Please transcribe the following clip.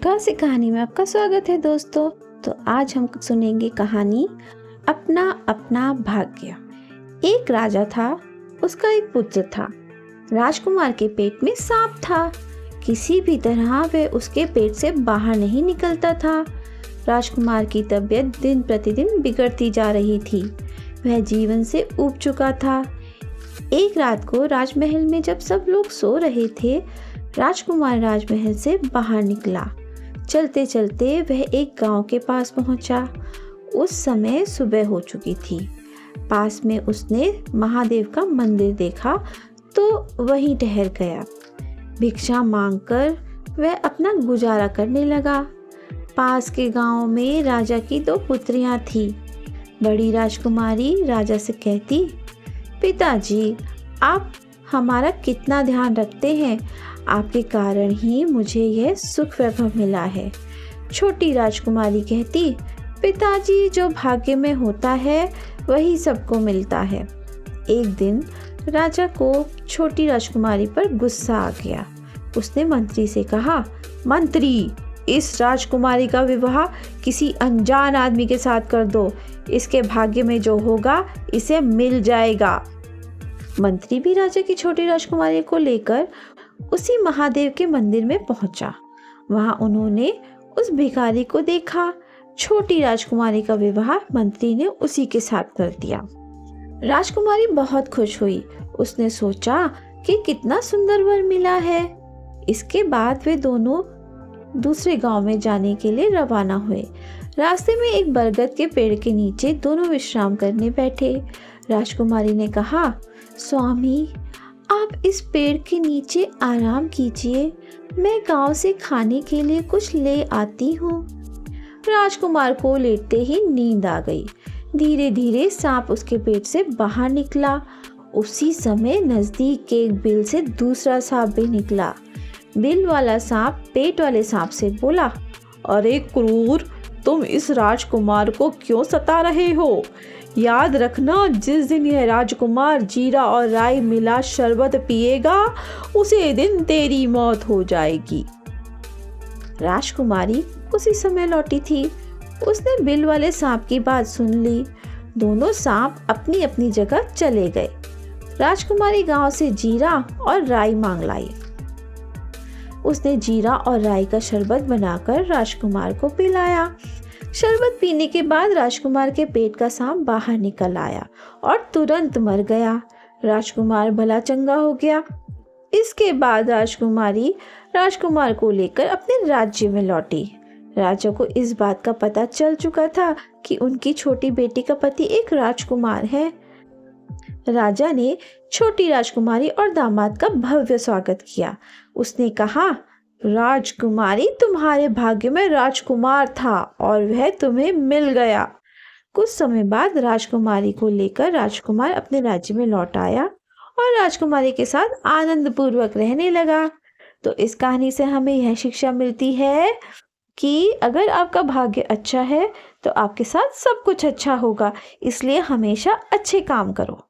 कहासी कहानी में आपका स्वागत है दोस्तों। तो आज हम सुनेंगे कहानी अपना अपना भाग्य। एक राजा था, उसका एक पुत्र था। राजकुमार के पेट में सांप था। किसी भी तरह वह उसके पेट से बाहर नहीं निकलता था। राजकुमार की तबीयत दिन प्रतिदिन बिगड़ती जा रही थी। वह जीवन से ऊब चुका था। एक रात को राजमहल में जब सब लोग सो रहे थे, राजकुमार राजमहल से बाहर निकला। चलते चलते वह एक गांव के पास पहुंचा। उस समय सुबह हो चुकी थी। पास में उसने महादेव का मंदिर देखा तो वहीं ठहर गया। भिक्षा मांगकर वह अपना गुजारा करने लगा। पास के गांव में राजा की 2 पुत्रियां थीं। बड़ी राजकुमारी राजा से कहती, पिताजी, आप हमारा कितना ध्यान रखते हैं। आपके कारण ही मुझे यह सुख वैभव मिला है। छोटी राजकुमारी कहती, पिताजी, जो भाग्य में होता है वही सबको मिलता है। एक दिन राजा को छोटी राजकुमारी पर गुस्सा आ गया। उसने मंत्री से कहा, मंत्री, इस राजकुमारी का विवाह किसी अनजान आदमी के साथ कर दो। इसके भाग्य में जो होगा इसे मिल जाएगा। मंत्री भी राजा की छोटी राजकुमारी को लेकर उसी महादेव के मंदिर में पहुंचा। वहां उन्होंने उस भिखारी को देखा। छोटी राजकुमारी का विवाह मंत्री ने उसी के साथ कर दिया। राजकुमारी बहुत खुश हुई। उसने सोचा कि कितना सुंदर वर मिला है। इसके बाद वे दोनों दूसरे गांव में जाने के लिए रवाना हुए। रास्ते में एक बरगद के पेड़ के नीचे दोनों विश्राम करने बैठे। राजकुमारी ने कहा, स्वामी, आप इस पेड़ के नीचे आराम कीजिए। मैं गांव से खाने के लिए कुछ ले आती हूँ। राजकुमार को लेटते ही नींद आ गई। धीरे धीरे सांप उसके पेट से बाहर निकला। उसी समय नजदीक के एक बिल से दूसरा सांप भी निकला। बिल वाला सांप पेट वाले सांप से बोला, अरे क्रूर, तुम इस राजकुमार को क्यों सता रहे हो? याद रखना, जिस दिन यह राजकुमार जीरा और राई मिला शरबत पिएगा, उसी दिन तेरी मौत हो जाएगी। राजकुमारी उसी समय लौटी थी। उसने बिल वाले सांप की बात सुन ली। दोनों सांप अपनी अपनी जगह चले गए। राजकुमारी गांव से जीरा और राई मांग लाई। उसने जीरा और राई का शरबत बनाकर राजकुमार को पिलाया। शरबत पीने के बाद राजकुमार के पेट का सांप बाहर निकल आया और तुरंत मर गया। राजकुमार भला चंगा हो गया। इसके बाद राजकुमारी राजकुमार को लेकर अपने राज्य में लौटी। राजा को इस बात का पता चल चुका था कि उनकी छोटी बेटी का पति एक राजकुमार है। राजा ने छोटी राजकुमारी और दामाद का भव्य स्वागत किया। उसने कहा, राजकुमारी, तुम्हारे भाग्य में राजकुमार था और वह तुम्हें मिल गया। कुछ समय बाद राजकुमारी को लेकर राजकुमार अपने राज्य में लौट आया और राजकुमारी के साथ आनंद पूर्वक रहने लगा। तो इस कहानी से हमें यह शिक्षा मिलती है कि अगर आपका भाग्य अच्छा है तो आपके साथ सब कुछ अच्छा होगा। इसलिए हमेशा अच्छे काम करो।